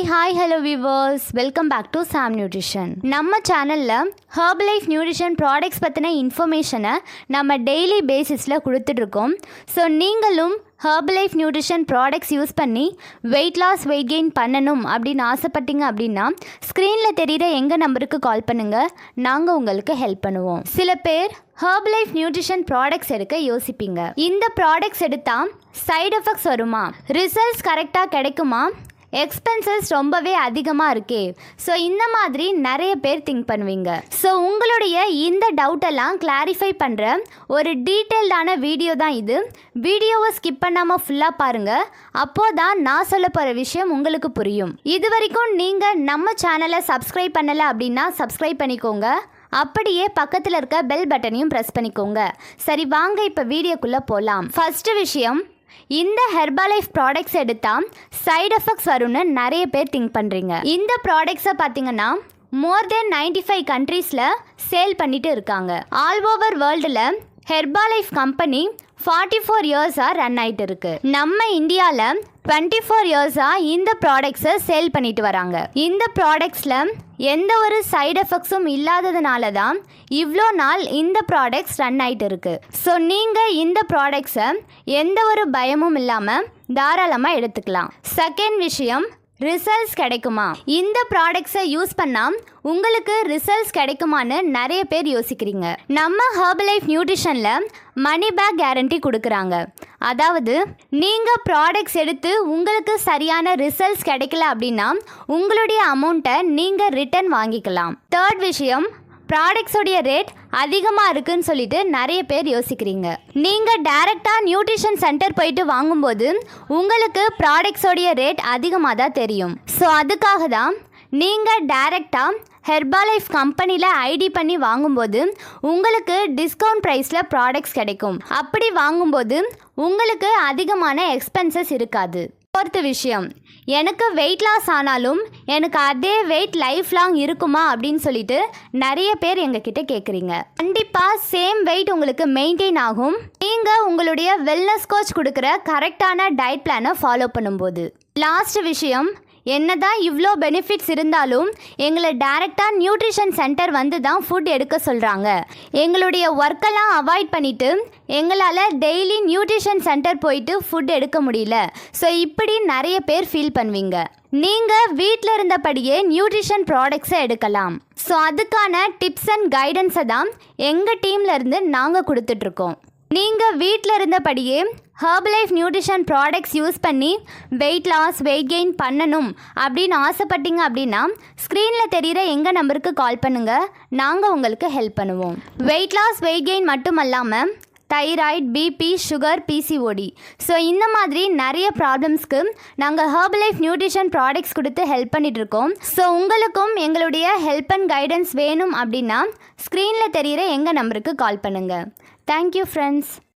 Hi hello viewers, welcome back to Sam nutrition. நம்ம சேனலில் Herbalife nutrition products பற்றின இன்ஃபர்மேஷனை நம்ம டெய்லி பேசிஸில் கொடுத்துட்ருக்கோம். ஸோ நீங்களும் ஹெர்பலைஃப் நியூட்ரிஷன் ப்ராடக்ட்ஸ் யூஸ் பண்ணி வெயிட் லாஸ் வெயிட் கெயின் பண்ணணும் அப்படின்னு ஆசைப்பட்டீங்க அப்படின்னா ஸ்க்ரீனில் தெரிகிற எங்கள் நம்பருக்கு கால் பண்ணுங்கள், நாங்கள் உங்களுக்கு ஹெல்ப் பண்ணுவோம். சில பேர் ஹெர்பலைஃப் நியூட்ரிஷன் ப்ராடக்ட்ஸ் எடுக்க யோசிப்பீங்க. இந்த ப்ராடக்ட்ஸ் எடுத்தால் சைடு எஃபெக்ட்ஸ் வருமா, ரிசல்ட்ஸ் கரெக்டாக கிடைக்குமா, எக்ஸ்பென்சஸ் ரொம்பவே அதிகமாக இருக்கே, ஸோ இந்த மாதிரி நிறைய பேர் திங்க் பண்ணுவீங்க. ஸோ உங்களுடைய இந்த டவுட்டெல்லாம் கிளாரிஃபை பண்ணுற ஒரு டீட்டெயில்டான வீடியோ தான் இது. வீடியோவை ஸ்கிப் பண்ணாமல் ஃபுல்லாக பாருங்கள், அப்போது தான் நான் சொல்ல போகிற விஷயம் உங்களுக்கு புரியும். இது வரைக்கும் நீங்கள் நம்ம சேனலை சப்ஸ்கிரைப் பண்ணலை அப்படின்னா சப்ஸ்கிரைப் பண்ணிக்கோங்க, அப்படியே பக்கத்தில் இருக்க பெல் பட்டனையும் ப்ரெஸ் பண்ணிக்கோங்க. சரி வாங்க இப்போ வீடியோக்குள்ளே போகலாம். ஃபஸ்ட்டு விஷயம், இந்த ஹெர்பலைஃப் ப்ராடக்ட்ஸ் எடுத்தால் சைடு எஃபெக்ட்ஸ் வரும்னு நிறைய பேர் திங்க் பண்ணுறீங்க. இந்த ப்ராடக்ட்ஸை பார்த்தீங்கன்னா மோர் தென் 95 கண்ட்ரீஸில் சேல் பண்ணிட்டு இருக்காங்க. ஆல் ஓவர் வேர்ல்டில் ஹெர்பலைஃப் கம்பெனி 44 இயர்ஸாக ரன் ஆகிட்டு இருக்கு. நம்ம இந்தியாவில் 24 இயர்ஸாக இந்த ப்ராடக்ட்ஸை சேல் பண்ணிட்டு வராங்க. இந்த ப்ராடக்ட்ஸில் எந்த ஒரு சைடு எஃபெக்ட்ஸும் இல்லாததுனால தான் இவ்வளோ நாள் இந்த ப்ராடக்ட்ஸ் ரன் ஆகிட்டு இருக்கு. ஸோ நீங்கள் இந்த ப்ராடக்ட்ஸை எந்த ஒரு பயமும் இல்லாமல் தாராளமாக எடுத்துக்கலாம். செகண்ட் விஷயம், ரிசல்ட்ஸ் கிடைக்குமா? இந்த ப்ராடக்ட்ஸை யூஸ் பண்ணால் உங்களுக்கு ரிசல்ட்ஸ் கிடைக்குமான்னு நிறைய பேர் யோசிக்கிறீங்க. நம்ம ஹெர்பலைஃப் நியூட்ரிஷனில் மணி பேக் கேரண்டி கொடுக்குறாங்க. அதாவது நீங்கள் ப்ராடக்ட்ஸ் எடுத்து உங்களுக்கு சரியான ரிசல்ட்ஸ் கிடைக்கல அப்படின்னா உங்களுடைய அமௌண்ட்டை நீங்கள் ரிட்டர்ன் வாங்கிக்கலாம். தேர்ட் விஷயம், ப்ராடக்ட்ஸோடைய ரேட் அதிகமாக இருக்குன்னு சொல்லிட்டு நிறைய பேர் யோசிக்கிறீங்க. நீங்கள் டைரெக்டாக நியூட்ரிஷன் சென்டர் போயிட்டு வாங்கும்போது உங்களுக்கு ப்ராடக்ட்ஸோடைய ரேட் அதிகமாக தான் தெரியும். ஸோ அதுக்காக தான் நீங்கள் டைரெக்டாக ஹெர்பலைஃப் கம்பெனியில் ஐடி பண்ணி வாங்கும்போது உங்களுக்கு டிஸ்கவுண்ட் ப்ரைஸில் ப்ராடக்ட்ஸ் கிடைக்கும். அப்படி வாங்கும்போது உங்களுக்கு அதிகமான எக்ஸ்பென்சஸ் இருக்காது. ஃபோர்த்து விஷயம், எனக்கு வெயிட் லாஸ் ஆனாலும் எனக்கு அதே வெயிட் லைஃப் லாங் இருக்குமா அப்படின்னு சொல்லிட்டு நிறைய பேர் எங்ககிட்ட கேட்குறீங்க. கண்டிப்பாக சேம் வெயிட் உங்களுக்கு மெயின்டைன் ஆகும் நீங்கள் உங்களுடைய வெல்னஸ் கோச் கொடுக்குற கரெக்டான டயட் பிளானை ஃபாலோ பண்ணும்போது. லாஸ்ட் விஷயம், என்னதான் இவ்வளோ பெனிஃபிட்ஸ் இருந்தாலும் எங்களை டைரெக்டாக நியூட்ரிஷன் சென்டர் வந்து தான் ஃபுட் எடுக்க சொல்கிறாங்க. எங்களுடைய ஒர்க்கெல்லாம் அவாய்ட் பண்ணிவிட்டு எங்களால் டெய்லி நியூட்ரிஷன் சென்டர் போயிட்டு ஃபுட் எடுக்க முடியல. ஸோ இப்படி நிறைய பேர் ஃபீல் பண்ணுவீங்க. நீங்கள் வீட்டில் இருந்தபடியே நியூட்ரிஷன் ப்ராடக்ட்ஸை எடுக்கலாம். ஸோ அதுக்கான டிப்ஸ் அண்ட் கைடன்ஸை தான் எங்கள் டீம்லேருந்து நாங்கள் கொடுத்துட்ருக்கோம். நீங்கள் வீட்டில் இருந்தபடியே ஹெர்பலைஃப் நியூட்ரிஷன் ப்ராடக்ட்ஸ் யூஸ் பண்ணி வெயிட் லாஸ் வெயிட் கெயின் பண்ணணும் அப்படின்னு ஆசைப்பட்டீங்க அப்படின்னா ஸ்க்ரீனில் தெரிகிற எங்கள் நம்பருக்கு கால் பண்ணுங்கள், நாங்கள் உங்களுக்கு ஹெல்ப் பண்ணுவோம். வெயிட் லாஸ் வெயிட் கெயின் மட்டும் இல்லாமல் thyroid, BP, sugar, PCOD, so இந்த மாதிரி நிறைய ப்ராப்ளம்ஸ்க்கு நாங்கள் ஹெர்பலைஃப் நியூட்ரிஷன் ப்ராடக்ட்ஸ் கொடுத்து ஹெல்ப் பண்ணிகிட்ருக்கோம். ஸோ உங்களுக்கும் எங்களுடைய ஹெல்ப் அண்ட் கைடன்ஸ் வேணும் அப்படின்னா ஸ்க்ரீனில் தெரிகிற எங்கள் நம்பருக்கு கால் பண்ணுங்கள். Thank you friends.